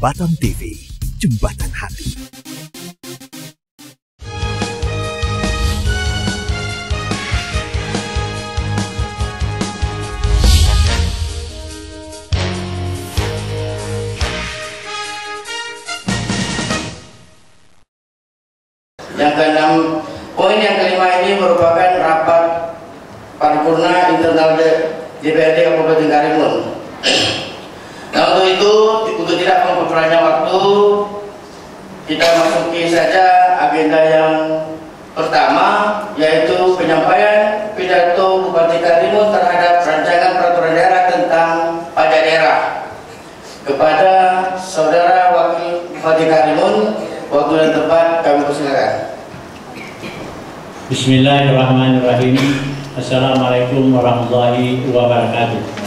Jembatan TV, Jembatan Hati. Yang keenam, poin yang kelima ini merupakan rapat paripurna internal DPRD Kabupaten Karimun. Nah, untuk itu, untuk tidak memperpanjang waktu, kita masuki saja agenda yang pertama, yaitu penyampaian pidato Bupati Karimun terhadap rancangan peraturan daerah tentang pajak daerah. Kepada Saudara Wakil Bupati Karimun, waktu dan tempat kami persilakan. Bismillahirrahmanirrahim. Assalamualaikum warahmatullahi wabarakatuh.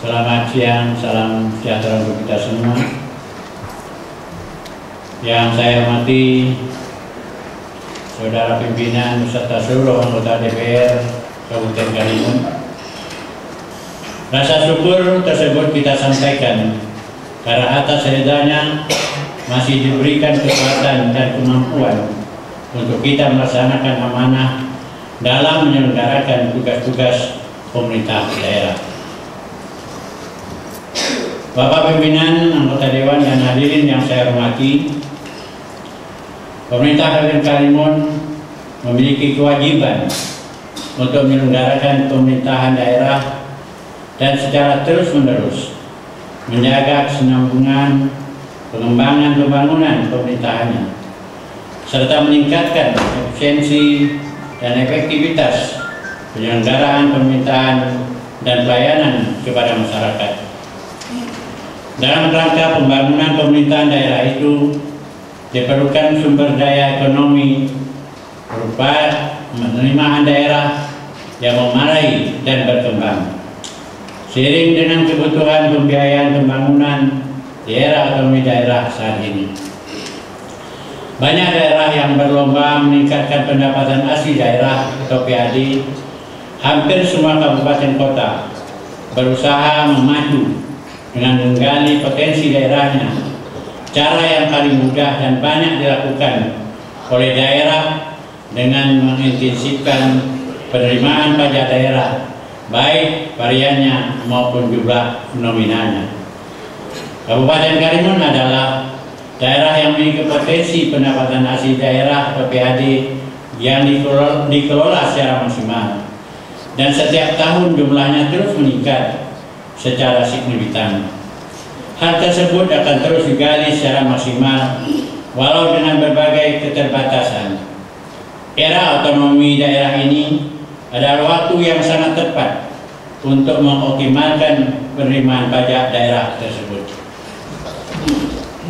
Selamat siang, salam sejahtera untuk kita semua. Yang saya hormati Saudara pimpinan beserta seluruh anggota DPR Kabupaten Karimun. Rasa syukur tersebut kita sampaikan karena atas redanya masih diberikan kekuatan dan kemampuan untuk kita melaksanakan amanah dalam menyelenggarakan tugas-tugas pemerintah daerah. Bapak pimpinan, anggota dewan dan hadirin yang saya hormati, pemerintah Kabupaten Karimun memiliki kewajiban untuk menyelenggarakan pemerintahan daerah dan secara terus-menerus menjaga kesinambungan pengembangan pembangunan pemerintahannya, serta meningkatkan efisiensi dan efektivitas penyelenggaraan pemerintahan dan pelayanan kepada masyarakat. Dalam rangka pembangunan pemerintahan daerah itu diperlukan sumber daya ekonomi berupa penerimaan daerah yang memadai dan berkembang. Seiring dengan kebutuhan pembiayaan pembangunan di era otonomi daerah saat ini, banyak daerah yang berlomba meningkatkan pendapatan asli daerah atau PAD. Hampir semua kabupaten kota berusaha memadu dengan menggali potensi daerahnya. Cara yang paling mudah dan banyak dilakukan oleh daerah dengan mengintensifkan penerimaan pajak daerah, baik variannya maupun jumlah nominalnya. Kabupaten Karimun adalah daerah yang memiliki potensi pendapatan asli daerah atau PAD yang dikelola secara maksimal, dan setiap tahun jumlahnya terus meningkat secara signifikan. Hal tersebut akan terus digali secara maksimal walau dengan berbagai keterbatasan. Era otonomi daerah ini adalah waktu yang sangat tepat untuk mengoptimalkan penerimaan pajak daerah tersebut.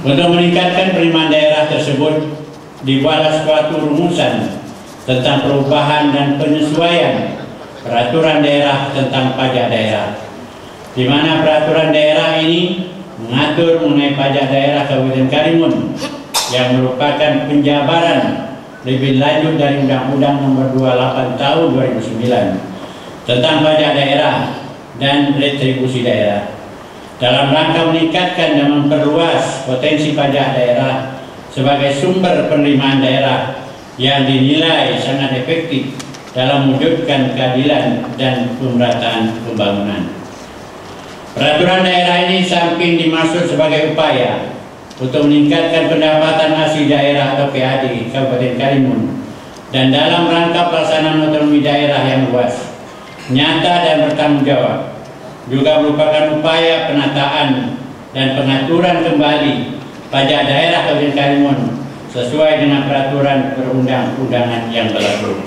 Untuk meningkatkan penerimaan daerah tersebut, dibuatlah suatu rumusan tentang perubahan dan penyesuaian peraturan daerah tentang pajak daerah, di mana peraturan daerah ini mengatur mengenai pajak daerah Kabupaten Karimun yang merupakan penjabaran lebih lanjut dari Undang-Undang Nomor 28 Tahun 2009 tentang pajak daerah dan retribusi daerah, dalam rangka meningkatkan dan memperluas potensi pajak daerah sebagai sumber penerimaan daerah yang dinilai sangat efektif dalam mewujudkan keadilan dan pemerataan pembangunan. Peraturan daerah ini samping dimaksud sebagai upaya untuk meningkatkan pendapatan asli daerah atau PAD Kabupaten Karimun, dan dalam rangka pelaksanaan otonomi daerah yang luas, nyata dan bertanggung jawab, juga merupakan upaya penataan dan pengaturan kembali pajak daerah Kabupaten Karimun sesuai dengan peraturan perundang-undangan yang berlaku.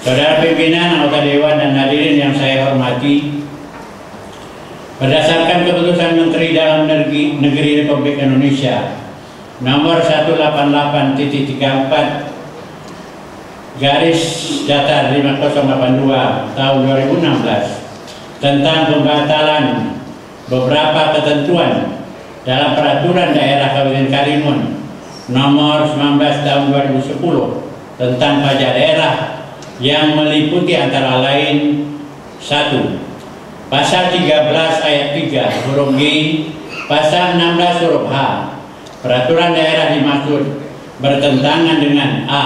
Saudara pimpinan, anggota dewan dan hadirin yang saya hormati, berdasarkan keputusan Menteri Dalam Negeri Republik Indonesia nomor 188.34 garis datar 5082 tahun 2016 tentang pembatalan beberapa ketentuan dalam peraturan daerah Kabupaten Karimun nomor 19 tahun 2010 tentang pajak daerah, yang meliputi antara lain: 1. Pasal 13 ayat 3 huruf G, Pasal 16 huruf H, peraturan daerah dimaksud bertentangan dengan A.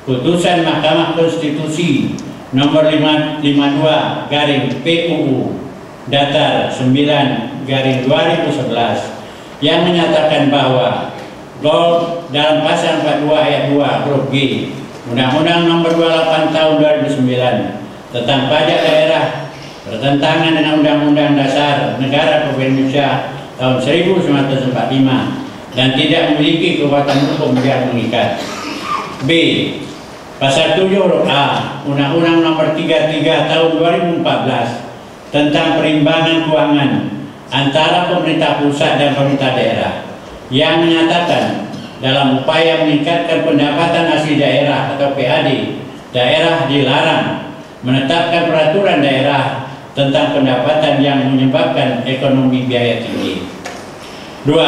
Putusan Mahkamah Konstitusi nomor 552/PUU Datar 9/2011 yang menyatakan bahwa dalam pasal 42 ayat 2 huruf G Undang-Undang nomor 28 tahun 2009 tentang pajak daerah bertentangan dengan Undang-Undang Dasar Negara Republik Indonesia tahun 1945 dan tidak memiliki kekuatan hukum yang mengikat. B. Pasal 7 huruf A Undang-Undang nomor 33 tahun 2014 tentang perimbangan keuangan antara pemerintah pusat dan pemerintah daerah yang menyatakan dalam upaya meningkatkan pendapatan asli daerah atau PAD, daerah dilarang menetapkan peraturan daerah tentang pendapatan yang menyebabkan ekonomi biaya tinggi. 2.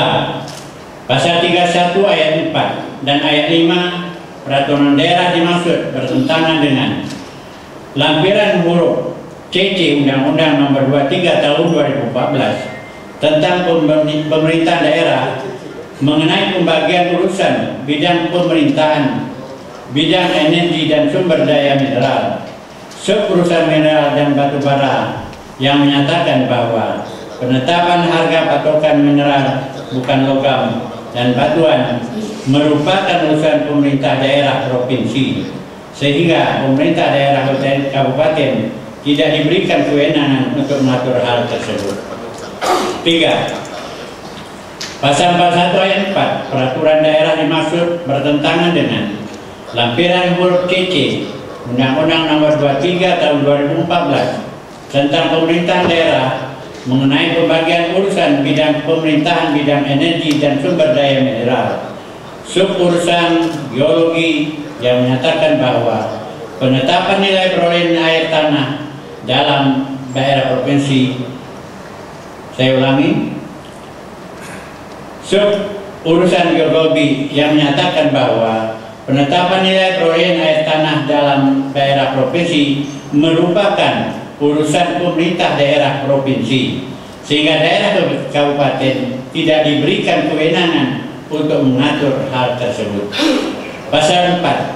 Pasal 31 ayat 4 dan ayat 5 peraturan daerah dimaksud bertentangan dengan lampiran huruf CC Undang-Undang nomor 23 tahun 2014 tentang pemerintah daerah mengenai pembagian urusan bidang pemerintahan, bidang energi dan sumber daya mineral, suburusan mineral dan batu bara yang menyatakan bahwa penetapan harga patokan mineral bukan logam dan batuan merupakan urusan pemerintah daerah provinsi, sehingga pemerintah daerah kabupaten tidak diberikan kewenangan untuk mengatur hal tersebut. 3. Pasal 41 ayat 4 peraturan daerah dimaksud bertentangan dengan lampiran huruf CC Undang-Undang nomor 23 tahun 2014 tentang pemerintahan daerah mengenai pembagian urusan bidang pemerintahan, bidang energi dan sumber daya mineral, suburusan geologi yang menyatakan bahwa penetapan nilai perolehan air tanah dalam daerah provinsi, saya ulangi, suburusan geologi yang menyatakan bahwa penetapan nilai perolehan air tanah dalam daerah provinsi merupakan urusan pemerintah daerah provinsi, sehingga daerah kabupaten tidak diberikan kewenangan untuk mengatur hal tersebut. Pasal 4.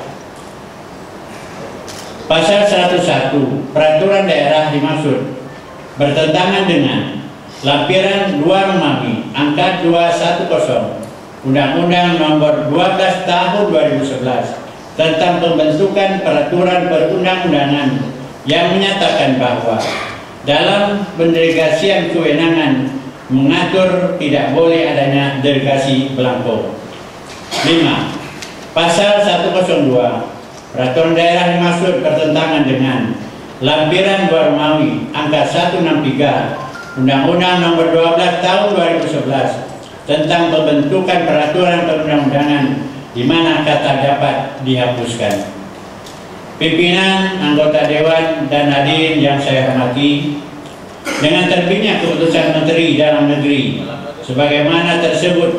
Pasal 101 peraturan daerah dimaksud bertentangan dengan lampiran 2 Romawi angka 210 Undang-Undang nomor 12 tahun 2011 tentang pembentukan peraturan perundang-undangan yang menyatakan bahwa dalam pendelegasian kewenangan mengatur tidak boleh adanya delegasi belangko. 5. Pasal 102 peraturan daerah dimaksud bertentangan dengan lampiran 2 Romawi angka 163 Undang-Undang nomor 12 tahun 2011 tentang pembentukan peraturan perundang-undangan di mana kata dapat dihapuskan. Pimpinan, anggota Dewan, dan hadirin yang saya hormati, dengan terbitnya keputusan Menteri Dalam Negeri sebagaimana tersebut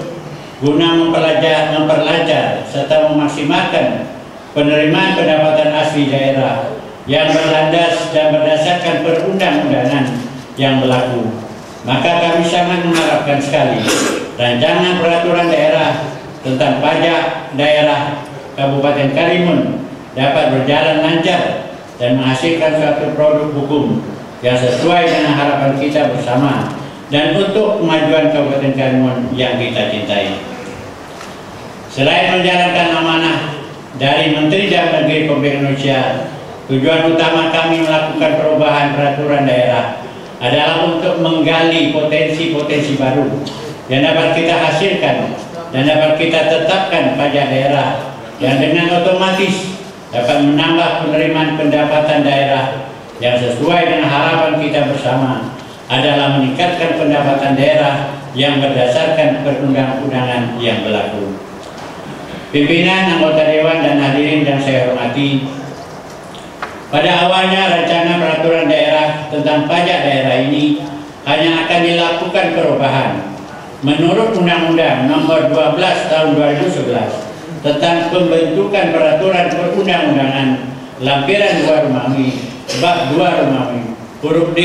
guna memperlancar serta memaksimalkan penerimaan pendapatan asli daerah yang berlandas dan berdasarkan perundang-undangan yang berlaku, maka kami sangat mengharapkan sekali rancangan peraturan daerah tentang pajak daerah Kabupaten Karimun dapat berjalan lancar dan menghasilkan suatu produk hukum yang sesuai dengan harapan kita bersama dan untuk kemajuan Kabupaten Karimun yang kita cintai. Selain menjalankan amanah dari Menteri Dalam Negeri Republik Indonesia, tujuan utama kami melakukan perubahan peraturan daerah adalah untuk menggali potensi-potensi baru yang dapat kita hasilkan dan dapat kita tetapkan pajak daerah yang dengan otomatis dapat menambah penerimaan pendapatan daerah yang sesuai dengan harapan kita bersama adalah meningkatkan pendapatan daerah yang berdasarkan perundang-undangan yang berlaku. Pimpinan, anggota Dewan, dan hadirin yang saya hormati, pada awalnya rancangan peraturan daerah tentang pajak daerah ini hanya akan dilakukan perubahan menurut Undang-Undang nomor 12 tahun 2011 tentang pembentukan peraturan perundang-undangan lampiran 2 Romawi bab 2 Romawi Huruf D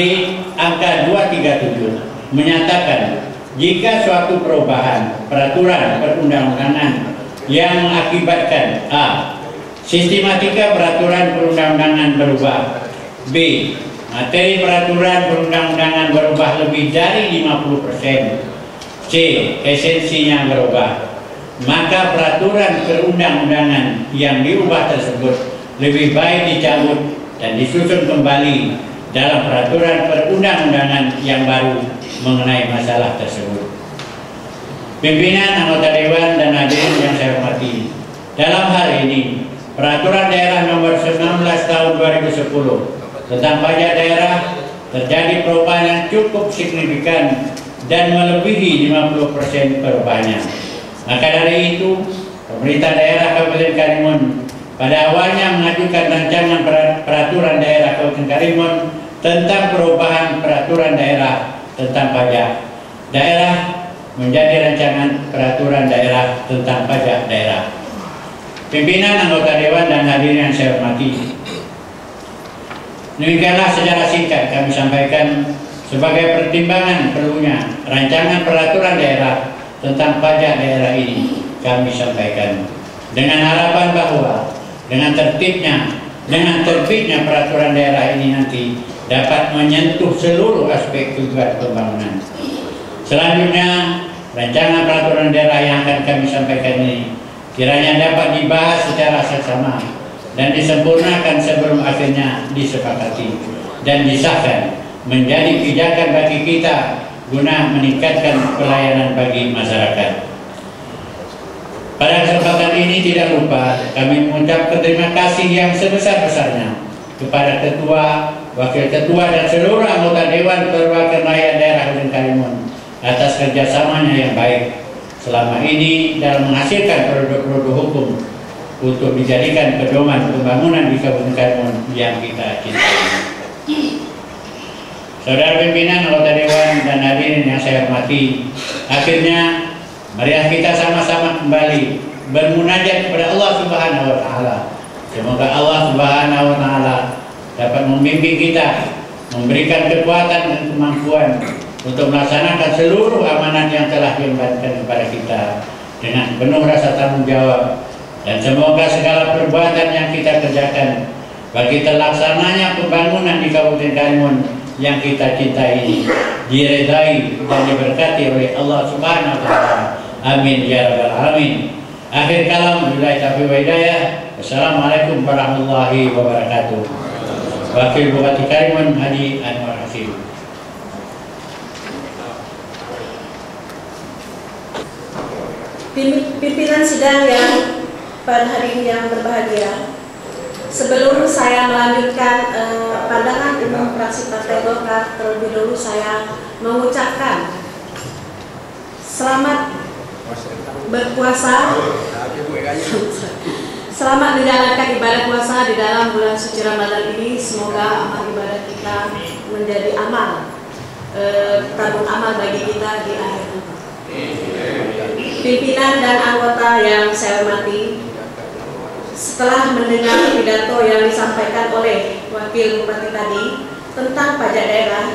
angka 237 menyatakan jika suatu perubahan peraturan perundang-undangan yang mengakibatkan A. Sistematika peraturan perundang-undangan berubah, B. Materi peraturan perundang-undangan berubah lebih dari 50%, C. Esensinya berubah, maka peraturan perundang-undangan yang diubah tersebut lebih baik dicabut dan disusun kembali dalam peraturan perundang-undangan yang baru mengenai masalah tersebut. Pimpinan, anggota Dewan, dan hadirin yang saya hormati, dalam hal ini Peraturan Daerah Nomor 19 Tahun 2010 tentang pajak daerah terjadi perubahan yang cukup signifikan dan melebihi 50% perubahannya. Maka dari itu, pemerintah daerah Kabupaten Karimun pada awalnya mengajukan rancangan peraturan daerah Kabupaten Karimun tentang perubahan peraturan daerah tentang pajak daerah menjadi rancangan peraturan daerah tentang pajak daerah. Pimpinan, anggota Dewan, dan hadirin yang saya hormati, demikianlah secara singkat kami sampaikan sebagai pertimbangan perlunya rancangan peraturan daerah tentang pajak daerah ini kami sampaikan dengan harapan bahwa dengan terbitnya peraturan daerah ini nanti dapat menyentuh seluruh aspek tujuan pembangunan. Selanjutnya, rancangan peraturan daerah yang akan kami sampaikan ini kiranya dapat dibahas secara seksama dan disempurnakan sebelum akhirnya disepakati dan disahkan menjadi pijakan bagi kita guna meningkatkan pelayanan bagi masyarakat. Pada kesempatan ini tidak lupa kami mengucapkan terima kasih yang sebesar-besarnya kepada Ketua, Wakil Ketua, dan seluruh anggota Dewan Perwakilan Rakyat Daerah Kabupaten Karimun atas kerjasamanya yang baik selama ini dalam menghasilkan produk-produk hukum untuk dijadikan pedoman pembangunan di Kabupaten Karimun yang kita cintai. Saudara pimpinan, anggota Dewan, dan hadirin yang saya hormati, akhirnya marilah kita sama-sama kembali bermunajat kepada Allah Subhanahu wa Ta'ala. Semoga Allah Subhanahu wa Ta'ala dapat membimbing kita, memberikan kekuatan dan kemampuan untuk melaksanakan seluruh amanat yang telah diembankan kepada kita dengan penuh rasa tanggung jawab, dan semoga segala perbuatan yang kita kerjakan bagi terlaksananya pembangunan di Kabupaten Karimun yang kita cintai ini diridai dan diberkati oleh Allah Subhanahu wa Ta'ala. Amin ya rabbal alamin. Akhir kalam, billahi taufiq wa hidayah. Wassalamualaikum warahmatullahi wabarakatuh. Wakil Bupati Karimun Hadi Anwar Hasim. Pimpinan sidang yang pada hari ini yang berbahagia, sebelum saya melanjutkan pandangan umum fraksi Partai Golkar, terlebih dahulu saya mengucapkan selamat berpuasa, selamat menjalankan ibadah puasa di dalam bulan suci Ramadan ini. Semoga amal ibadah kita menjadi amal tabung amal bagi kita di akhir nanti. Pimpinan dan anggota yang saya hormati, setelah mendengar pidato yang disampaikan oleh Wakil Bupati tadi tentang pajak daerah,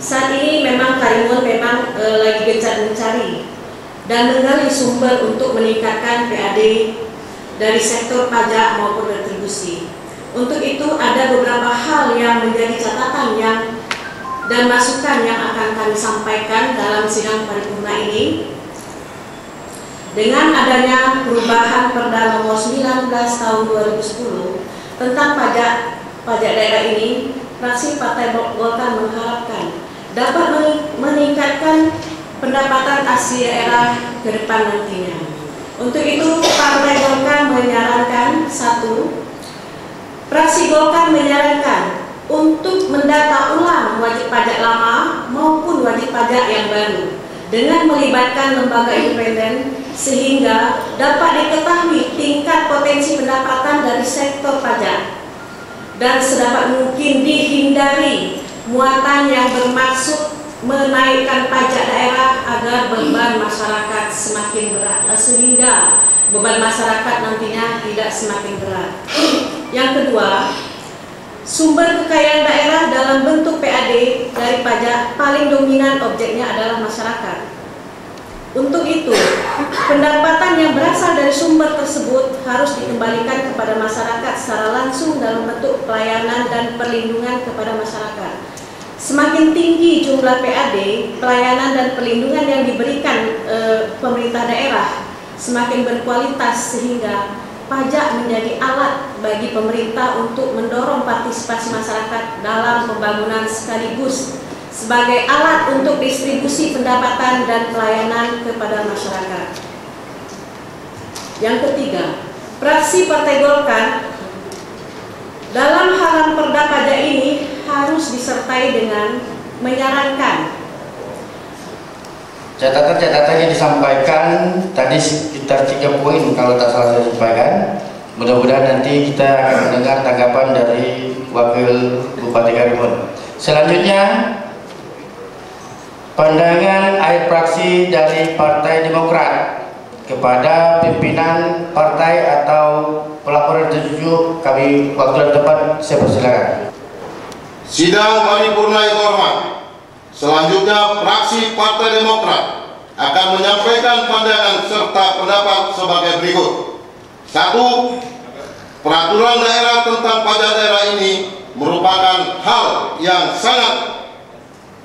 saat ini memang Karimun memang lagi gencar mencari dan menggali sumber untuk meningkatkan PAD dari sektor pajak maupun retribusi. Untuk itu ada beberapa hal yang menjadi catatan dan masukan yang akan kami sampaikan dalam sidang paripurna ini. Dengan adanya perubahan Perda Nomor 19 Tahun 2010 tentang pajak daerah ini, fraksi Partai Golkar mengharapkan dapat meningkatkan pendapatan asli daerah ke depan nantinya. Untuk itu, Partai Golkar menyarankan fraksi Golkar menyarankan untuk mendata ulang wajib pajak lama maupun wajib pajak yang baru dengan melibatkan lembaga independen sehingga dapat diketahui tingkat potensi pendapatan dari sektor pajak dan sedapat mungkin dihindari muatan yang bermaksud menaikkan pajak daerah agar beban masyarakat semakin berat, sehingga beban masyarakat nantinya tidak semakin berat. Yang kedua, Sumber kekayaan daerah dalam bentuk PAD dari pajak paling dominan objeknya adalah masyarakat. Untuk itu, pendapatan yang berasal dari sumber tersebut harus dikembalikan kepada masyarakat secara langsung dalam bentuk pelayanan dan perlindungan kepada masyarakat. Semakin tinggi jumlah PAD, pelayanan dan perlindungan yang diberikan pemerintah daerah semakin berkualitas, sehingga pajak menjadi alat bagi pemerintah untuk mendorong partisipasi masyarakat dalam pembangunan sekaligus sebagai alat untuk distribusi pendapatan dan pelayanan kepada masyarakat. Yang ketiga, fraksi Partai Golkar dalam hal perda pajak ini harus disertai dengan menyarankan. Catatan-catatan yang disampaikan tadi sekitar 3 poin kalau tak salah saya sampaikan. Mudah-mudahan nanti kita akan mendengar tanggapan dari Wakil Bupati Karimun. Selanjutnya, pandangan akhir fraksi dari Partai Demokrat kepada pimpinan partai atau pelaporan tertuju. Kami waktu depan saya persilakan. Sidang paripurna yang hormat. Selanjutnya, fraksi Partai Demokrat akan menyampaikan pandangan serta pendapat sebagai berikut. 1. Peraturan daerah tentang pajak daerah ini merupakan hal yang sangat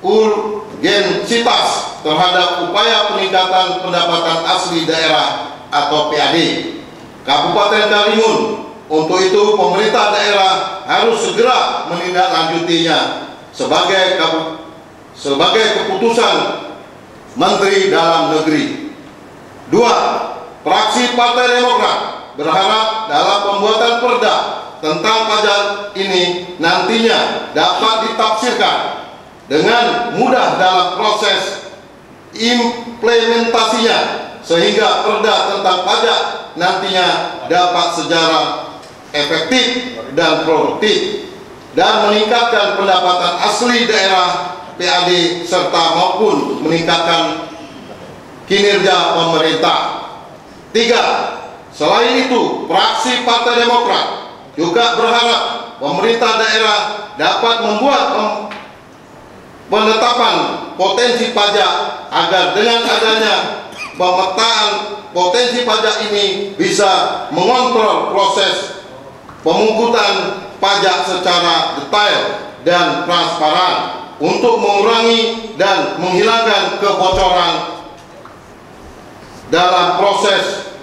urgensitas terhadap upaya peningkatan pendapatan asli daerah atau PAD Kabupaten Karimun. Untuk itu, pemerintah daerah harus segera menindaklanjutinya sebagai keputusan Menteri Dalam Negeri. 2. Fraksi Partai Demokrat berharap dalam pembuatan perda tentang pajak ini nantinya dapat ditafsirkan dengan mudah dalam proses implementasinya, sehingga perda tentang pajak nantinya dapat secara efektif dan produktif dan meningkatkan pendapatan asli daerah PAD serta maupun meningkatkan kinerja pemerintah. 3. Selain itu, fraksi Partai Demokrat juga berharap pemerintah daerah dapat membuat penetapan potensi pajak agar dengan adanya pemetaan potensi pajak ini bisa mengontrol proses pemungutan pajak secara detail dan transparan untuk mengurangi dan menghilangkan kebocoran dalam proses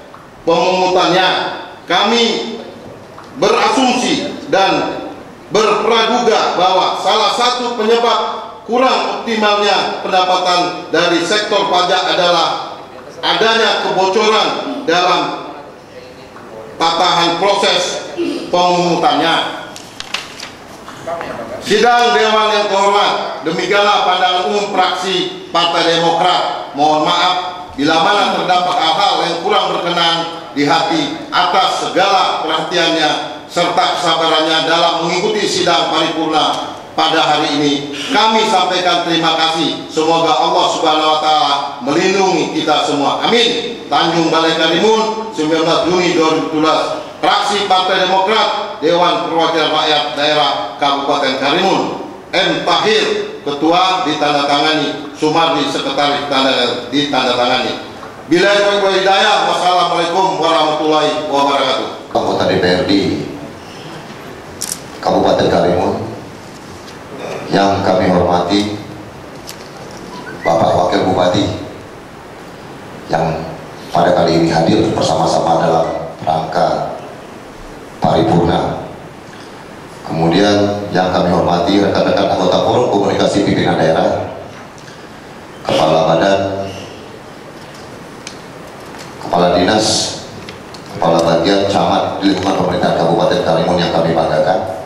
pemungutannya. Kami berasumsi dan berpraduga bahwa salah satu penyebab kurang optimalnya pendapatan dari sektor pajak adalah adanya kebocoran dalam tatahan proses pemungutannya. Sidang Dewan yang terhormat, demikianlah pandangan umum fraksi Partai Demokrat. Mohon maaf bila mana terdapat hal-hal yang kurang berkenan di hati atas segala perhatiannya serta kesabarannya dalam mengikuti sidang paripurna pada hari ini. Kami sampaikan terima kasih. Semoga Allah Subhanahu wa Ta'ala melindungi kita semua. Amin. Tanjung Balai Karimun, 19 Juni 2017. Fraksi Partai Demokrat, Dewan Perwakilan Rakyat Daerah Kabupaten Karimun. M. Tahir, Ketua, ditandatangani. Sumardi, Sekretaris, ditandatangani. Bila hidayah, wassalamualaikum warahmatullahi wabarakatuh. Anggota DPRD Kabupaten Karimun yang kami hormati, Bapak Wakil Bupati yang pada kali ini hadir bersama-sama dalam rangka paripurna. Kemudian yang kami hormati rekan-rekan anggota Forum Komunikasi Pimpinan Daerah, Kepala Badan, Kepala Dinas, Kepala Bagian, Camat di lingkungan pemerintahan Kabupaten Karimun yang kami banggakan.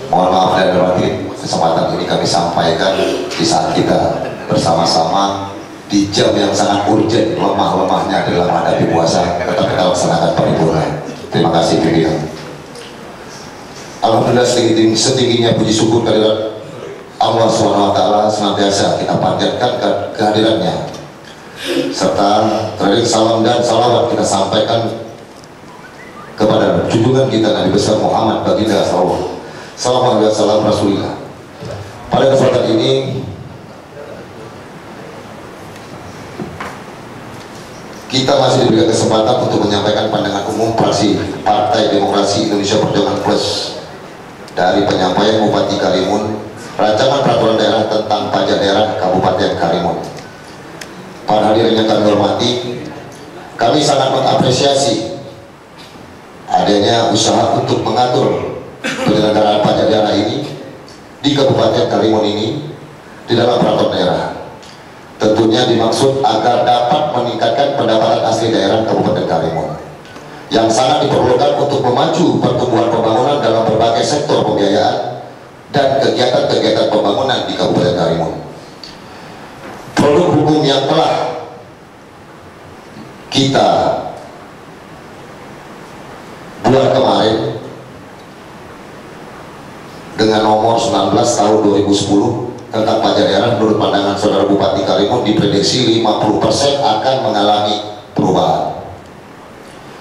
Mohon maaf dan hormati, kesempatan ini kami sampaikan di saat kita bersama-sama di jam yang sangat urgent, lemah-lemahnya adalah menghadapi puasa, tetap kita laksanakan paripurna. Terima kasih pimpinan. Alhamdulillah, setingginya puji syukur kehadirat Allah SWT senantiasa kita panjatkan kehadirannya, serta teriring salam dan salawat kita sampaikan kepada junjungan kita Nabi besar Muhammad baginda sallallahu Sallallahu alaihi wasallam Rasulullah. Pada kesempatan ini kita masih diberikan kesempatan untuk menyampaikan pandangan umum fraksi Partai Demokrasi Indonesia Perjuangan Plus dari penyampaian Bupati Karimun rancangan peraturan daerah tentang pajak daerah Kabupaten Karimun. Para hadirin yang kami hormati, kami sangat mengapresiasi adanya usaha untuk mengatur penyelenggaraan pajak daerah ini di Kabupaten Karimun ini di dalam peraturan daerah. Tentunya dimaksud agar dapat meningkatkan pendapatan asli daerah Kabupaten Karimun yang sangat diperlukan untuk memacu pertumbuhan pembangunan dalam berbagai sektor pembiayaan dan kegiatan-kegiatan pembangunan di Kabupaten Karimun. Produk hukum yang telah kita buat kemarin dengan nomor 19 tahun 2010 tentang pajak daerah, menurut pandangan Saudara Bupati Karimun diprediksi 50% akan mengalami perubahan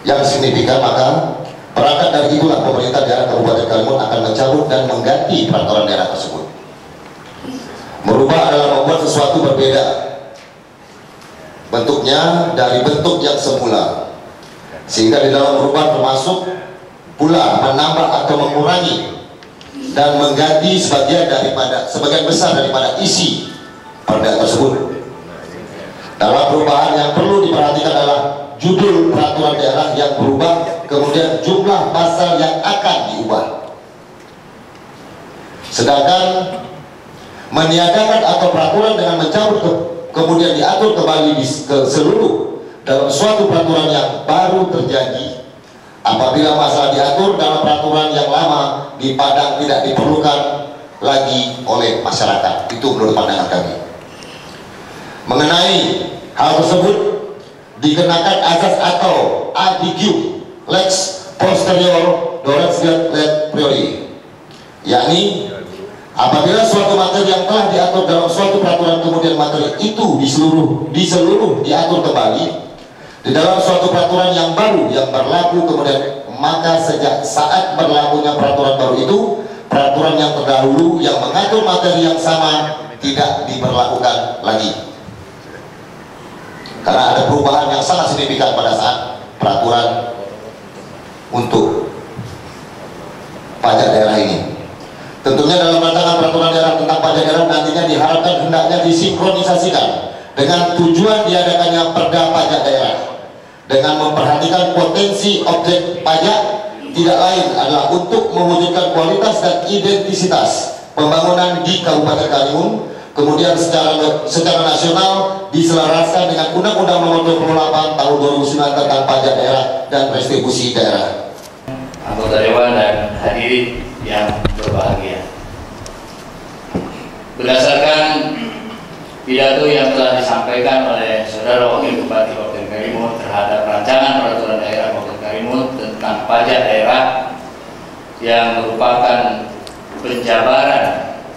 yang signifikan. Maka berangkat dari itulah pemerintah daerah Kabupaten Karimun akan mencabut dan mengganti peraturan daerah tersebut. Merubah adalah membuat sesuatu berbeda bentuknya dari bentuk yang semula, sehingga di dalam merubah termasuk pula menambah atau mengurangi dan mengganti sebagian besar daripada isi perda tersebut. Dalam perubahan yang perlu diperhatikan adalah judul peraturan daerah yang berubah, kemudian jumlah pasal yang akan diubah. Sedangkan meniadakan atau peraturan dengan mencabut kemudian diatur kembali ke seluruh dalam suatu peraturan yang baru terjadi apabila masalah diatur dalam peraturan yang lama dipandang tidak diperlukan lagi oleh masyarakat. Itu menurut pandangan kami. Mengenai hal tersebut dikenakan asas atau ADQ lex posterior dorens let priori, yakni apabila suatu materi yang telah diatur dalam suatu peraturan kemudian materi itu di seluruh diatur kembali di dalam suatu peraturan yang baru yang berlaku, kemudian maka sejak saat berlakunya peraturan baru itu, peraturan yang terdahulu yang mengatur materi yang sama tidak diberlakukan lagi. Karena ada perubahan yang sangat signifikan pada saat peraturan untuk pajak daerah ini. Tentunya dalam rancangan peraturan daerah tentang pajak daerah nantinya diharapkan hendaknya disinkronisasikan dengan tujuan diadakannya perda pajak daerah dengan memperhatikan potensi objek pajak tidak lain adalah untuk mewujudkan kualitas dan identitas pembangunan di Kabupaten Karimun, kemudian secara nasional diselaraskan dengan Undang-Undang Nomor 28 Tahun 2009 tentang pajak daerah dan restitusi daerah. Anggota Dewan dan hadirin yang berbahagia, berdasarkan pidato yang telah disampaikan oleh Saudara Wakil Bupati Kabupaten Karimun terhadap rancangan peraturan daerah Kabupaten Karimun tentang pajak daerah yang merupakan penjabaran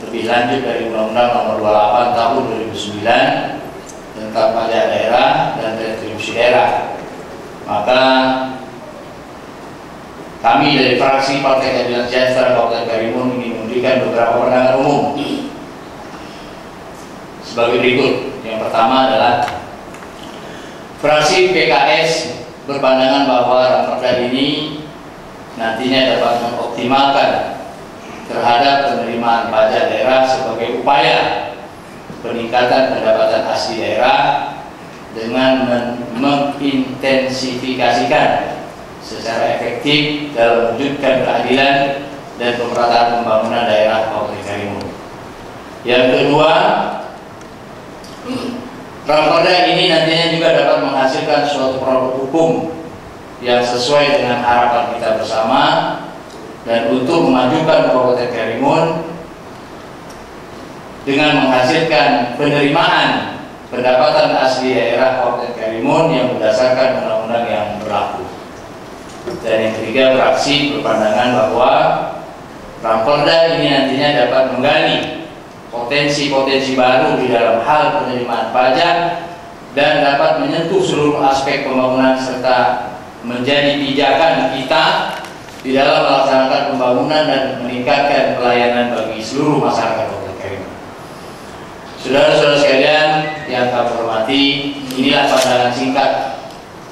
lebih lanjut dari Undang-Undang Nomor 28 Tahun 2009 tentang pajak daerah dan restitusi daerah, maka kami dari fraksi Partai Keadilan Sejahtera Kabupaten Karimun ingin memberikan beberapa pandangan umum sebagai berikut. Yang pertama adalah fraksi PKS berpandangan bahwa raperda ini nantinya dapat mengoptimalkan terhadap penerimaan pajak daerah sebagai upaya peningkatan pendapatan asli daerah dengan mengintensifikasikan secara efektif dalam mewujudkan keadilan dan pemerataan pembangunan daerah Kabupaten Karimun. Yang kedua, raperda ini nantinya juga dapat menghasilkan suatu produk hukum yang sesuai dengan harapan kita bersama dan untuk memajukan Kabupaten Karimun dengan menghasilkan penerimaan pendapatan asli daerah Kabupaten Karimun yang berdasarkan undang-undang yang berlaku. Dan yang ketiga, fraksi berpandangan bahwa raperda ini nantinya dapat menggali potensi-potensi baru di dalam hal penerimaan pajak dan dapat menyentuh seluruh aspek pembangunan serta menjadi pijakan kita di dalam melaksanakan pembangunan dan meningkatkan pelayanan bagi seluruh masyarakat Kabupaten Karimun. Saudara-saudara sekalian yang kami hormati, inilah pandangan singkat,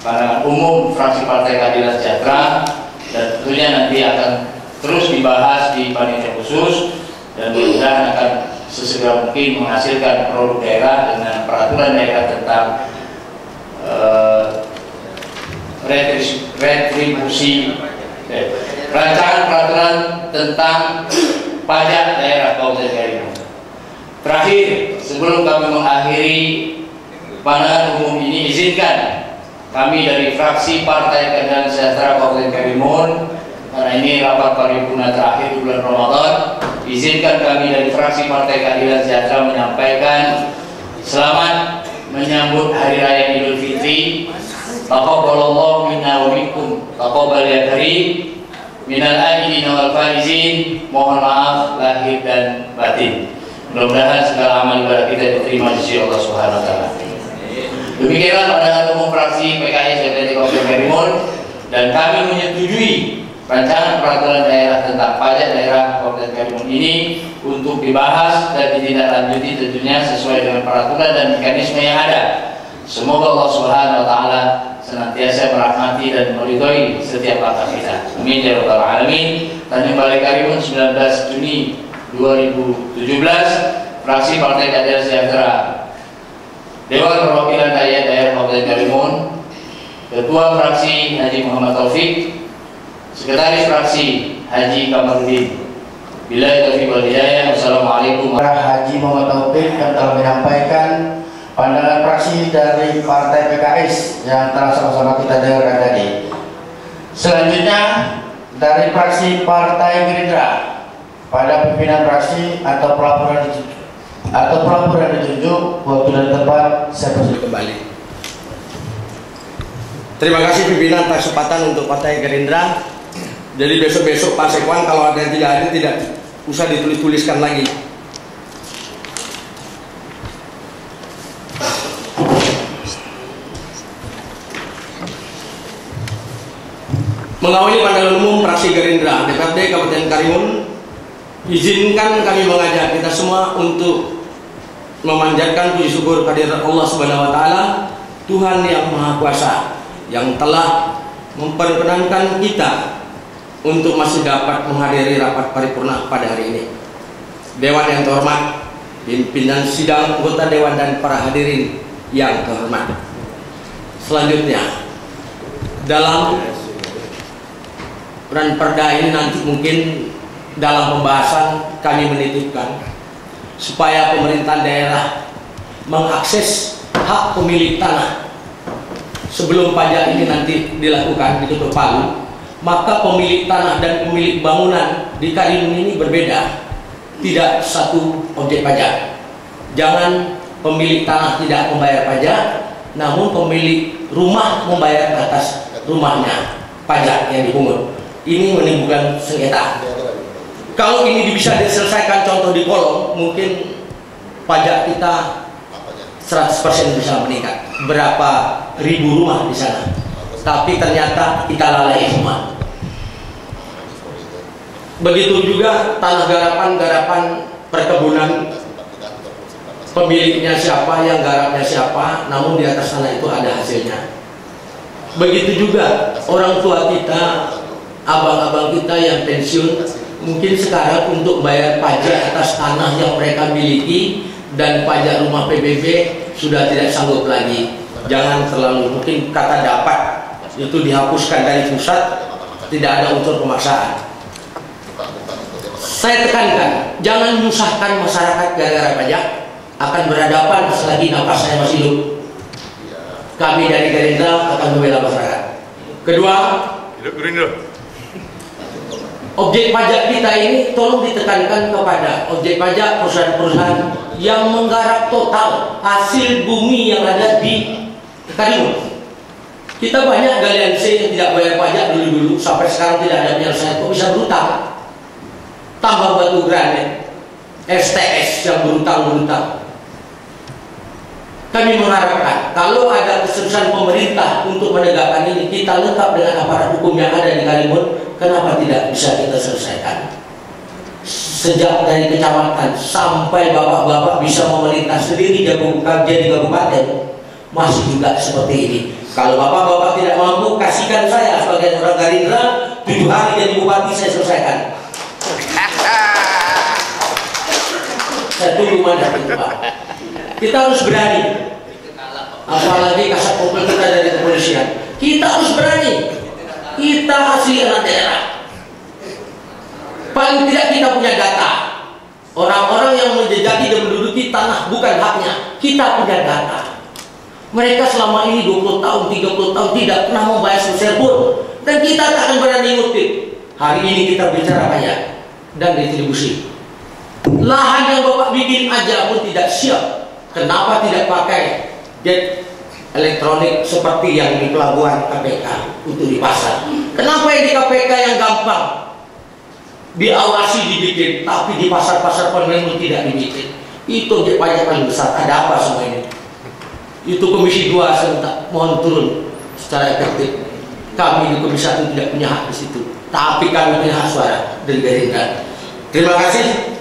pandangan umum fraksi Partai Keadilan Sejahtera, dan tentunya nanti akan terus dibahas di panitia khusus dan mudah-mudahan akan sesegera mungkin menghasilkan produk daerah dengan peraturan daerah tentang retribusi, rancangan peraturan tentang pajak daerah Kabupaten Karimun. Terakhir, sebelum kami mengakhiri pandangan umum ini, izinkan kami dari fraksi Partai Keadilan Sejahtera Kabupaten Karimun, karena ini rapat paripurna terakhir di bulan Ramadan, izinkan kami dari fraksi Partai Keadilan Sejahtera menyampaikan selamat menyambut Hari Raya Idul Fitri. Taqabbalallahu minna wa minkum taqabbal ya karim, minal aidin wal faizin. Mohon maaf lahir dan batin. Mudah-mudahan segala amal ibadah kita diterima di sisi Allah Subhanahu wa taala. Demikianlah pandangan umum fraksi PKS DPRD Kabupaten Karimun, dan kami menyetujui rancangan peraturan daerah tentang pajak daerah Kabupaten Karimun ini untuk dibahas dan ditindaklanjuti tentunya sesuai dengan peraturan dan mekanisme yang ada. Semoga Allah Subhanahu wa taala senantiasa merahmati dan meridhoi setiap langkah kita. Amin ya rabbal alamin. Tanjung Balai Karimun 19 Juni 2017, fraksi Partai Keadilan Sejahtera, Dewan Perwakilan Rakyat Daerah Kabupaten Karimun, Ketua Fraksi Haji Muhammad Taufik, Sekretaris Fraksi Haji Kamarudin. Billahi taufiq wal hidayah. Wassalamualaikum. Haji Muhammad Taufik yang telah menyampaikan pandangan fraksi dari Partai PKS yang telah sama-sama kita dengarkan tadi. Selanjutnya dari fraksi Partai Gerindra, pada pimpinan fraksi atau pelaporan ditunjuk, waktu dan tempat saya persilakan kembali. Terima kasih pimpinan atas kesempatan untuk Partai Gerindra. Jadi besok-besok Pak Sekwan kalau ada yang tidak ada tidak usah ditulis-tuliskan lagi. Mengawali pandangan umum fraksi Gerindra DPRD Kabupaten Karimun, izinkan kami mengajak kita semua untuk memanjatkan puji syukur kehadirat Allah Subhanahu wa taala, Tuhan yang Maha Kuasa, yang telah memperkenankan kita untuk masih dapat menghadiri rapat paripurna pada hari ini. Dewan yang terhormat, pimpinan sidang, anggota dewan, dan para hadirin yang terhormat. Selanjutnya, dalam Ranperda ini nanti mungkin dalam pembahasan kami menitipkan supaya pemerintah daerah mengakses hak pemilik tanah sebelum pajak ini nanti dilakukan di Ketuk Palu, maka pemilik tanah dan pemilik bangunan di Karimun ini berbeda, tidak satu objek pajak. Jangan pemilik tanah tidak membayar pajak, namun pemilik rumah membayar atas rumahnya pajak yang dipungut. Ini menimbulkan sengketa. Kalau ini bisa diselesaikan contoh di kolom, mungkin pajak kita 100% bisa meningkat. Berapa ribu rumah di sana, tapi ternyata kita lalai semua. Begitu juga tanah garapan perkebunan, pemiliknya siapa, yang garapnya siapa, namun di atas sana itu ada hasilnya. Begitu juga orang tua kita, abang-abang kita yang pensiun, mungkin sekarang untuk bayar pajak atas tanah yang mereka miliki dan pajak rumah PBB sudah tidak sanggup lagi. Jangan terlalu, mungkin kata dapat itu dihapuskan dari pusat, tidak ada unsur pemaksaan. Saya tekankan, jangan menyusahkan masyarakat gara-gara pajak, akan berhadapan selagi nafas saya masih hidup. Kami dari Gerindra akan membela masyarakat. Kedua, objek pajak kita ini tolong ditekankan kepada objek pajak perusahaan-perusahaan yang menggarap total hasil bumi yang ada di Karimun. Kita banyak galian C yang tidak bayar pajak dulu-dulu, sampai sekarang tidak ada penyelesaian, kok bisa berutang. Tambang batu granit, STS yang berutang-berutang. Kami mengharapkan kalau ada keseriusan pemerintah untuk menegakkan ini, kita lengkap dengan aparat hukum yang ada di Karimun, kenapa tidak bisa kita selesaikan? Sejak dari kecamatan sampai bapak-bapak bisa memerintah sendiri jadi kabupaten, masih juga seperti ini. Kalau bapak-bapak tidak mampu, kasihkan saya sebagai orang Gerindra 7 hari jadi bupati, saya selesaikan. Saya tunggu mandat itu, Pak. Kita harus berani. Apalagi kasat kompel kita dari kepolisian. Kita harus berani. Kita asli anak daerah. Paling tidak kita punya data. Orang-orang yang menjajaki dan menduduki tanah bukan haknya, kita punya data. Mereka selama ini 20 tahun, 30 tahun tidak pernah membayar sebesar pun, dan kita tak akan berani ngutip. Hari ini kita bicara pajak dan retribusi. Lahan yang Bapak bikin aja pun tidak siap. Kenapa tidak pakai jet elektronik seperti yang di pelabuhan KPK untuk di pasar? Kenapa yang di KPK yang gampang diawasi dibikin, tapi di pasar-pasar penerimaan tidak dibikin? Itu objek pajak paling besar. Ada apa semua ini? Itu Komisi 2 saya minta mohon turun secara efektif. Kami di Komisi 1 tidak punya hak di situ, tapi kami punya hak suara dari Gerindra. Terima kasih.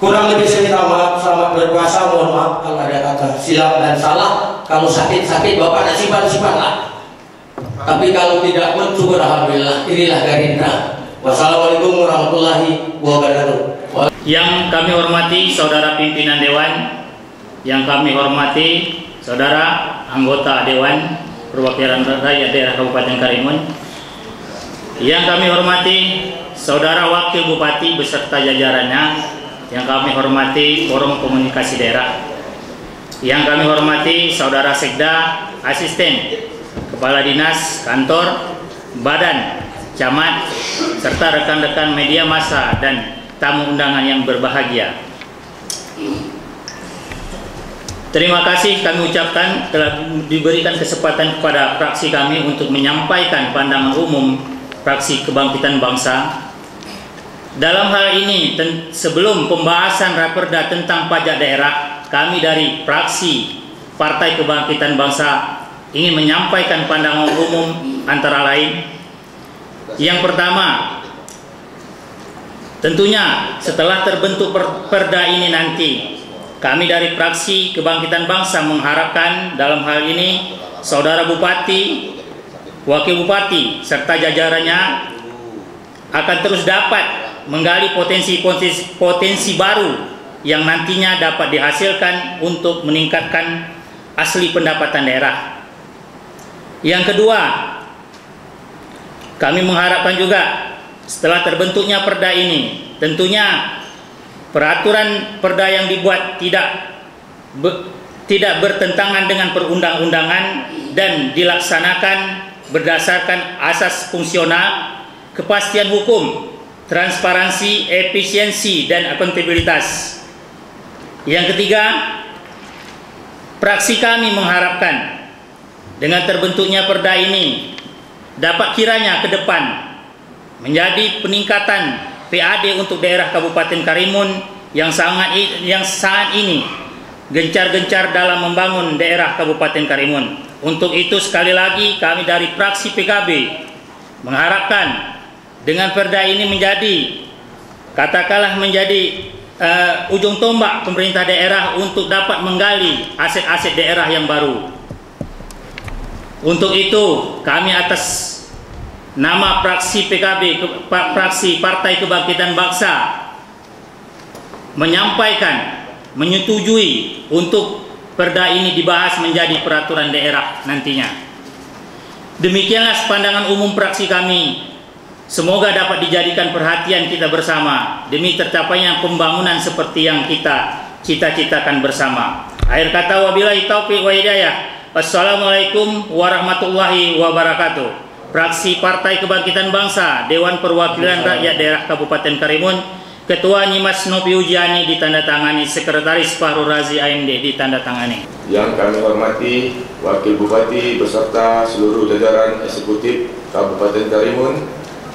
Kurang lebih saya minta maaf. Selamat berpuasa. Mohon maaf kalau ada kata silap dan salah. Kalau sakit-sakit Bapak ada simpan-simpan lah. Tapi kalau tidak pun syukur alhamdulillah. Inilah Gerindra. Wassalamualaikum warahmatullahi wabarakatuh. Yang kami hormati saudara pimpinan Dewan, yang kami hormati saudara anggota Dewan Perwakilan Rakyat Daerah Kabupaten Karimun, yang kami hormati saudara Wakil Bupati beserta jajarannya, yang kami hormati Forum Komunikasi Daerah, yang kami hormati saudara Sekda, Asisten, Kepala Dinas, Kantor, Badan, Camat, serta rekan-rekan media massa dan tamu undangan yang berbahagia. Terima kasih kami ucapkan telah diberikan kesempatan kepada fraksi kami untuk menyampaikan pandangan umum fraksi Kebangkitan Bangsa. Dalam hal ini, sebelum pembahasan raperda tentang pajak daerah, kami dari fraksi Partai Kebangkitan Bangsa ingin menyampaikan pandangan umum antara lain. Yang pertama, tentunya setelah terbentuk perda ini nanti, kami dari fraksi Kebangkitan Bangsa mengharapkan dalam hal ini saudara Bupati, Wakil Bupati, serta jajarannya akan terus dapat menggali potensi baru yang nantinya dapat dihasilkan untuk meningkatkan asli pendapatan daerah. Yang kedua, kami mengharapkan juga setelah terbentuknya perda ini, tentunya peraturan perda yang dibuat tidak bertentangan dengan perundang-undangan dan dilaksanakan berdasarkan asas fungsional, kepastian hukum, transparansi, efisiensi, dan akuntabilitas. Yang ketiga, fraksi kami mengharapkan dengan terbentuknya perda ini dapat kiranya ke depan menjadi peningkatan PAD untuk daerah Kabupaten Karimun yang saat ini gencar-gencar dalam membangun daerah Kabupaten Karimun. Untuk itu sekali lagi kami dari fraksi PKB mengharapkan dengan perda ini menjadi ujung tombak pemerintah daerah untuk dapat menggali aset-aset daerah yang baru. Untuk itu kami atas nama fraksi PKB, fraksi Partai Kebangkitan Bangsa, menyampaikan, menyetujui untuk perda ini dibahas menjadi peraturan daerah nantinya. Demikianlah pandangan umum fraksi kami. Semoga dapat dijadikan perhatian kita bersama demi tercapainya pembangunan seperti yang kita cita-citakan bersama. Akhir kata, wabillahi taufiq wa hidayah. Wassalamualaikum warahmatullahi wabarakatuh. Fraksi Partai Kebangkitan Bangsa, Dewan Perwakilan Rakyat Daerah Kabupaten Karimun, Ketua Nyimas Nopi Ujiani ditandatangani, Sekretaris Fahrul Razi AMD ditandatangani. Yang kami hormati Wakil Bupati beserta seluruh jajaran eksekutif Kabupaten Karimun,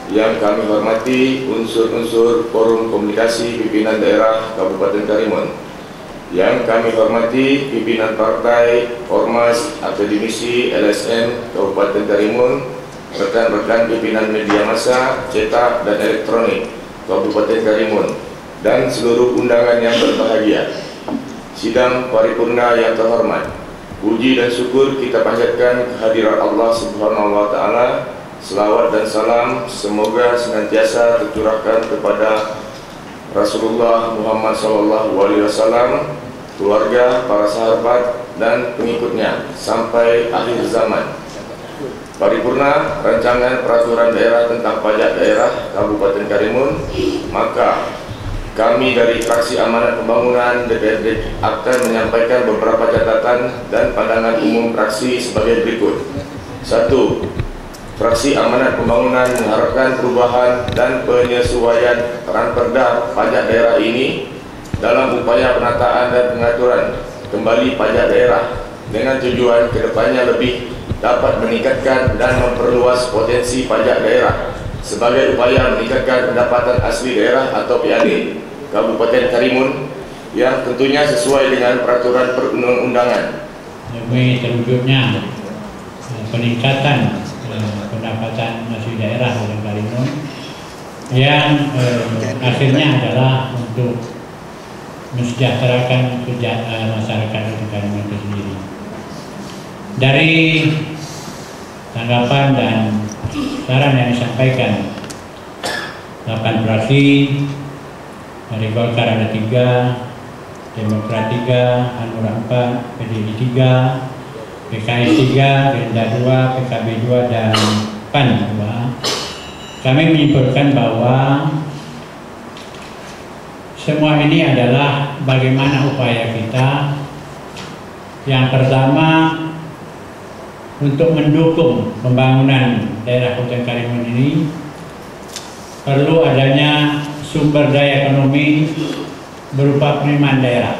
yang kami hormati unsur-unsur Forum Komunikasi Pimpinan Daerah Kabupaten Karimun, yang kami hormati pimpinan partai, ormas, akademisi, LSM Kabupaten Karimun, rekan-rekan pimpinan media massa, cetak dan elektronik Kabupaten Karimun, dan seluruh undangan yang berbahagia. Sidang paripurna yang terhormat, puji dan syukur kita panjatkan kehadirat Allah Subhanahu wa Ta'ala. Selawat dan salam semoga senantiasa tercurahkan kepada Rasulullah Muhammad SAW, keluarga, para sahabat, dan pengikutnya sampai akhir zaman. Paripurna rancangan peraturan daerah tentang pajak daerah Kabupaten Karimun, maka kami dari Fraksi Amanat Pembangunan DPRD akan menyampaikan beberapa catatan dan pandangan umum fraksi sebagai berikut. 1. Fraksi Amanat Pembangunan mengharapkan perubahan dan penyesuaian ranperda pajak daerah ini dalam upaya penataan dan pengaturan kembali pajak daerah dengan tujuan kedepannya lebih dapat meningkatkan dan memperluas potensi pajak daerah sebagai upaya meningkatkan pendapatan asli daerah atau PAD Kabupaten Karimun yang tentunya sesuai dengan peraturan perundang-undangan. Demi terwujudnya peningkatan pendapatan asli daerah Kabupaten Karimun yang akhirnya adalah untuk mensejahterakan masyarakat Kabupaten Karimun itu sendiri. Dari tanggapan dan saran yang disampaikan 8 fraksi, dari Golkar ada 3, Demokrat 3, Hanura 4, PDI 3, PKS 3, Gerindra 2, PKB 2, dan PAN 2. Kami menyimpulkan bahwa semua ini adalah bagaimana upaya kita. Yang pertama, untuk mendukung pembangunan daerah Kabupaten Karimun ini perlu adanya sumber daya ekonomi berupa penerimaan daerah.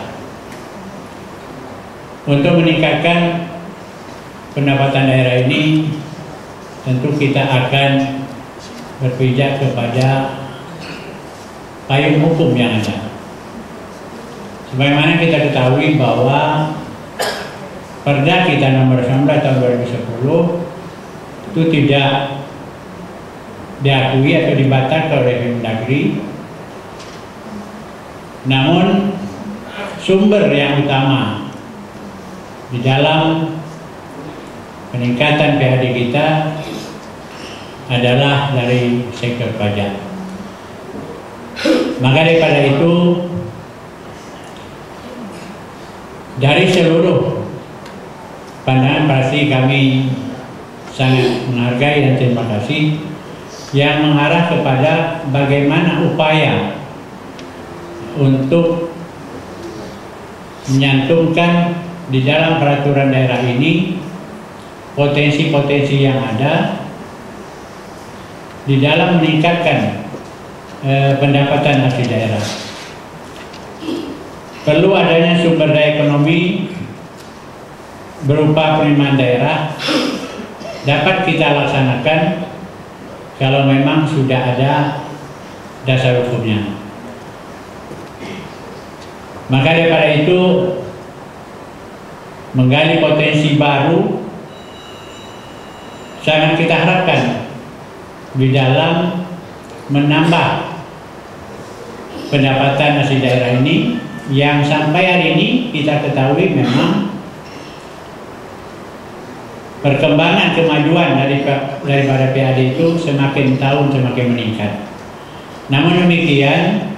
Untuk meningkatkan pendapatan daerah ini, tentu kita akan berpijak kepada payung hukum yang ada. Sebagaimana kita ketahui bahwa Perda kita nomor 19 tahun 2010 itu tidak diakui atau dibatalkan oleh Kemendagri. Namun sumber yang utama di dalam peningkatan PAD kita adalah dari sektor pajak. Maka daripada itu, dari seluruh pandangan fraksi kami sangat menghargai dan terima kasih yang mengarah kepada bagaimana upaya untuk menyantumkan di dalam peraturan daerah ini potensi-potensi yang ada di dalam meningkatkan pendapatan asli daerah. Perlu adanya sumber daya ekonomi berupa penerimaan daerah dapat kita laksanakan kalau memang sudah ada dasar hukumnya. Maka daripada itu, menggali potensi baru sangat kita harapkan di dalam menambah pendapatan asli daerah ini yang sampai hari ini kita ketahui memang perkembangan kemajuan daripada PAD itu semakin tahun semakin meningkat. Namun demikian,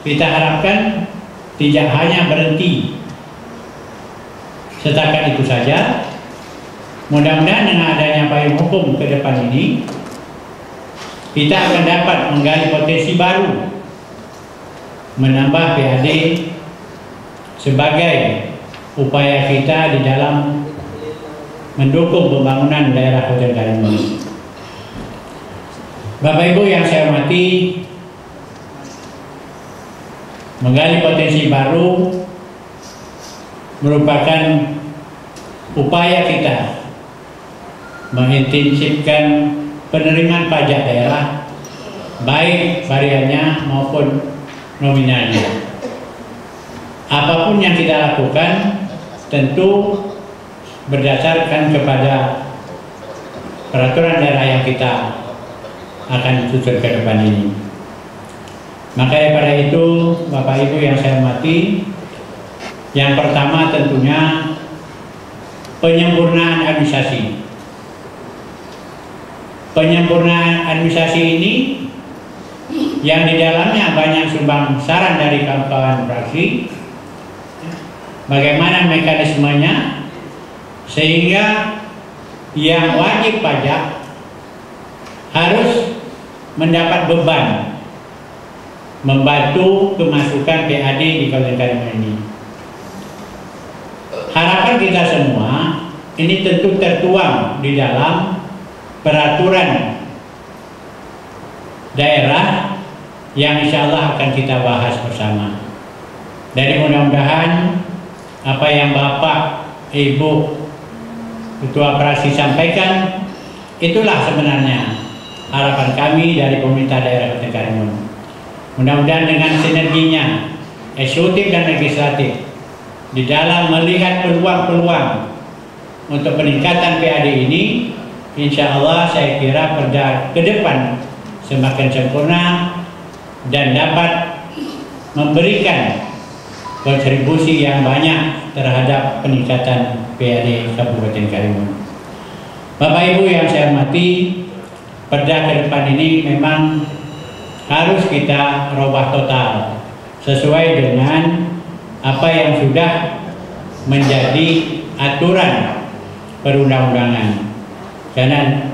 kita harapkan tidak hanya berhenti setakat itu saja. Mudah-mudahan dengan adanya payung hukum ke depan ini, kita akan dapat menggali potensi baru, menambah PAD sebagai upaya kita di dalam mendukung pembangunan daerah Kabupaten Karimun. Bapak Ibu yang saya hormati, menggali potensi baru merupakan upaya kita mengintensifkan penerimaan pajak daerah, baik variannya maupun nominalnya. Apapun yang kita lakukan tentu berdasarkan kepada peraturan daerah yang kita akan susun ke depan ini. Maka daripada itu, Bapak Ibu yang saya hormati, yang pertama tentunya penyempurnaan administrasi. Penyempurnaan administrasi ini yang di dalamnya banyak sumbang saran dari kawan-kawan fraksi, bagaimana mekanismenya sehingga yang wajib pajak harus mendapat beban membantu kemasukan PAD di Kabupaten Karimun ini. Harapan kita semua ini tentu tertuang di dalam peraturan daerah yang insya Allah akan kita bahas bersama. Jadi mudah-mudahan apa yang Bapak, Ibu, Ketua Praksi sampaikan, itulah sebenarnya harapan kami dari pemerintah daerah Kabupaten Karimun. Mudah-mudahan dengan sinerginya eksekutif dan legislatif di dalam melihat peluang-peluang untuk peningkatan PAD ini, insya Allah saya kira Perda ke depan semakin sempurna dan dapat memberikan kontribusi yang banyak terhadap peningkatan PAD Kabupaten Karimun. Bapak Ibu yang saya hormati, Perda ke depan ini memang harus kita robah total sesuai dengan apa yang sudah menjadi aturan perundang-undangan. Karena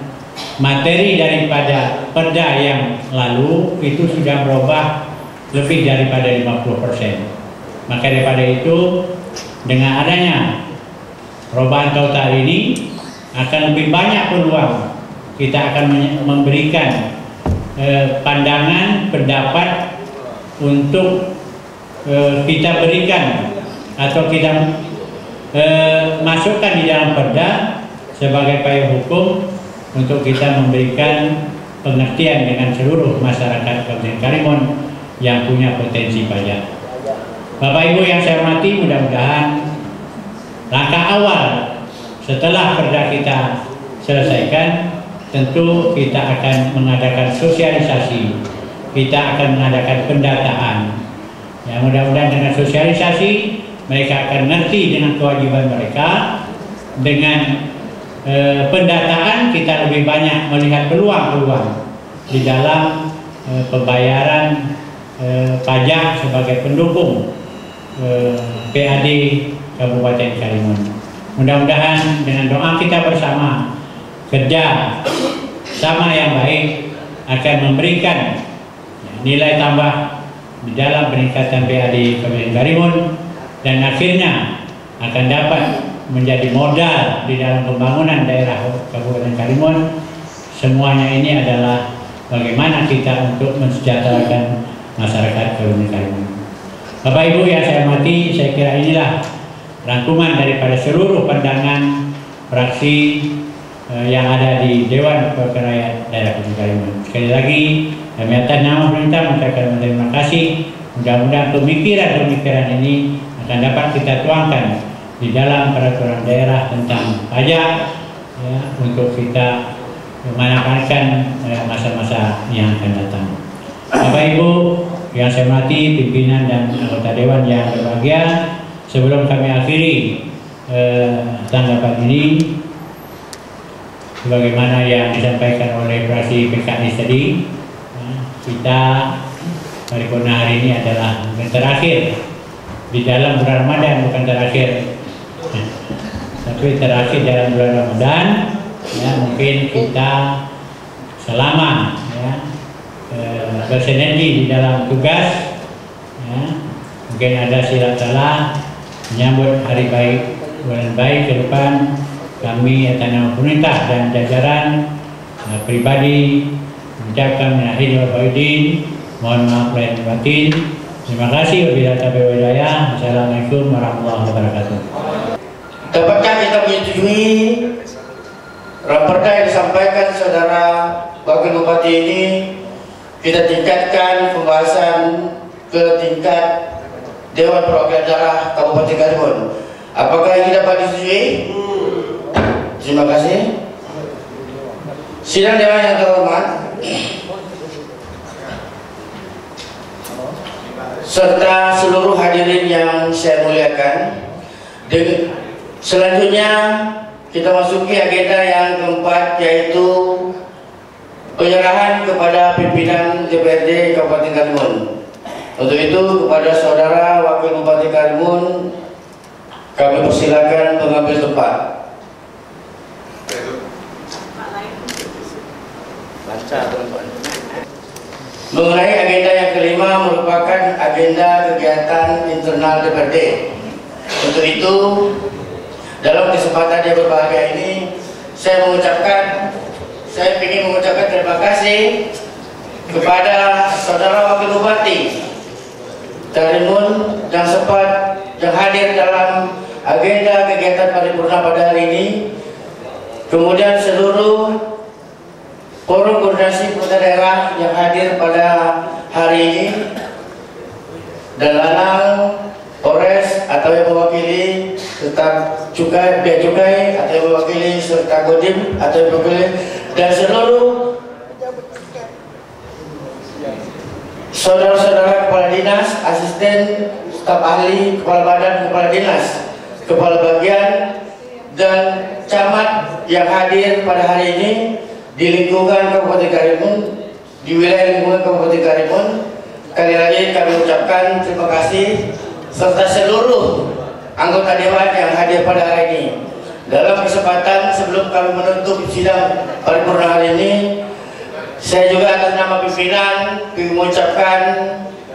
materi daripada Perda yang lalu itu sudah berubah lebih daripada 50%. Maka daripada itu, dengan adanya perubahan total ini akan lebih banyak peluang kita akan memberikan pandangan, pendapat untuk kita berikan atau kita masukkan di dalam Perda sebagai payung hukum untuk kita memberikan pengertian dengan seluruh masyarakat Kabupaten Karimun yang punya potensi pajak. Bapak Ibu yang saya hormati, mudah-mudahan langkah awal setelah Perda kita selesaikan, tentu kita akan mengadakan sosialisasi, kita akan mengadakan pendataan. Ya, mudah-mudahan dengan sosialisasi mereka akan ngerti dengan kewajiban mereka. Dengan pendataan kita lebih banyak melihat peluang-peluang di dalam pembayaran pajak sebagai pendukung PAD Kabupaten Karimun. Mudah-mudahan dengan doa kita bersama, kerja sama yang baik akan memberikan nilai tambah di dalam peningkatan PAD Kabupaten Karimun dan akhirnya akan dapat menjadi modal di dalam pembangunan daerah Kabupaten Karimun. Semuanya ini adalah bagaimana kita untuk mensejahterakan masyarakat Kabupaten Karimun. Bapak Ibu yang saya hormati, saya kira inilah rangkuman daripada seluruh pandangan fraksi yang ada di Dewan Perwakilan Daerah Kabupaten Karimun. Sekali lagi kami atas nama pemerintah mengucapkan terima kasih. Mudah-mudahan pemikiran-pemikiran ini akan dapat kita tuangkan di dalam peraturan daerah tentang pajak, ya, untuk kita memanfaatkan masa-masa yang akan datang. Bapak Ibu yang saya hormati, pimpinan dan anggota Dewan yang berbahagia, sebelum kami akhiri tanggapan ini, sebagaimana yang disampaikan oleh fraksi PKS tadi, kita paripurna hari ini adalah yang terakhir di dalam bulan Ramadan, bukan terakhir, tapi terakhir dalam bulan Ramadan. Ya, mungkin kita selama bersinergi di dalam tugas, ya, mungkin ada silaturahmi menyambut hari baik, bulan baik ke depan. Kami atas nama pemerintah dan jajaran pribadi mengucapkan minal aidin wal faizin, mohon maaf lahir batin. Terima kasih. Wabillahi taufiq wal hidayah. Wassalamualaikum warahmatullahi wabarakatuh. Dapatkah kita menyetujui raperda yang disampaikan saudara Wakil Bupati ini kita tingkatkan pembahasan ke tingkat Dewan Perwakilan Daerah Kabupaten Karimun? Apakah ini dapat disetujui? Terima kasih. Sidang Dewan yang terhormat, serta seluruh hadirin yang saya muliakan. Selanjutnya kita masuki agenda yang keempat, yaitu penyerahan kepada pimpinan DPRD Kabupaten Karimun. Untuk itu kepada saudara Wakil Bupati Karimun kami persilakan mengambil tempat. Mengenai agenda yang kelima merupakan agenda kegiatan internal DPRD. Untuk itu dalam kesempatan yang berbahagia ini saya ingin mengucapkan terima kasih kepada saudara Wakil Bupati Karimun yang hadir dalam agenda kegiatan paripurna pada hari ini, kemudian seluruh forum koordinasi pemerintah daerah yang hadir pada hari ini, dan Lanang, Polres atau yang mewakili serta Bea Cukai atau yang mewakili serta Kodim atau yang mewakili, dan seluruh saudara-saudara kepala dinas, asisten, staf ahli, kepala badan, kepala dinas, kepala bagian, dan camat yang hadir pada hari ini di lingkungan Kabupaten Karimun, di wilayah lingkungan Kabupaten Karimun. Sekali lagi kami ucapkan terima kasih, serta seluruh anggota dewan yang hadir pada hari ini. Dalam kesempatan sebelum kami menutup sidang paripurna hari ini, saya juga atas nama pimpinan mengucapkan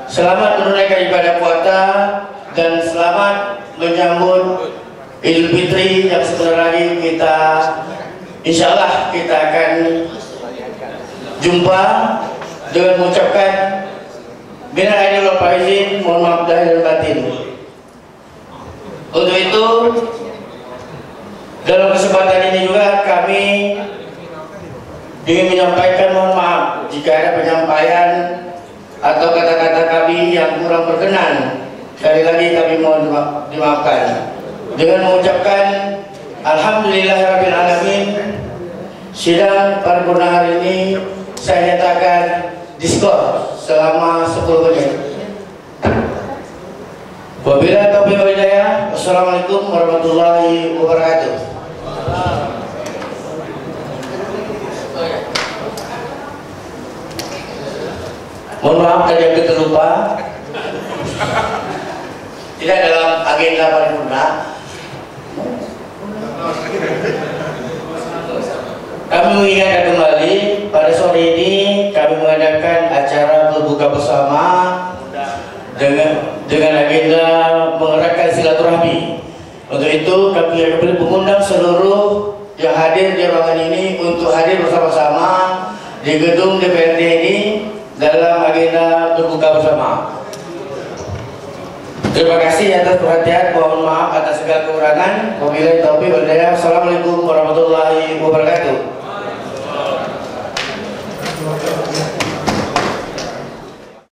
selamat menunaikan ibadah puasa dan selamat menyambut Idul Fitri yang sebentar lagi insya Allah kita akan jumpa, dengan mengucapkan minal aidin wal faizin, mohon maaf lahir dan batin. Untuk itu dalam kesempatan ini juga kami ingin menyampaikan mohon maaf jika ada penyampaian atau kata-kata kami yang kurang berkenan. Sekali lagi kami mohon dimaafkan. Dengan mengucapkan alhamdulillahirrabbilalamin, sidang paripurna hari ini saya nyatakan diskor selama 10 menit. Wabillahi taufiq wal hidayah. Wassalamualaikum warahmatullahi wabarakatuh. Mohon maaf tadi aku terlupa. Tidak dalam agenda paripurna. Kami mengingatkan kembali pada sore ini kami mengadakan acara berbuka bersama dengan agenda mengeratkan silaturahmi. Untuk itu kami kembali mengundang seluruh yang hadir di ruangan ini untuk hadir bersama-sama di gedung DPRD ini dalam agenda berbuka bersama. Terima kasih atas perhatian, mohon maaf atas segala kekurangan. Wabillahi taufiq wal hidayah. Assalamualaikum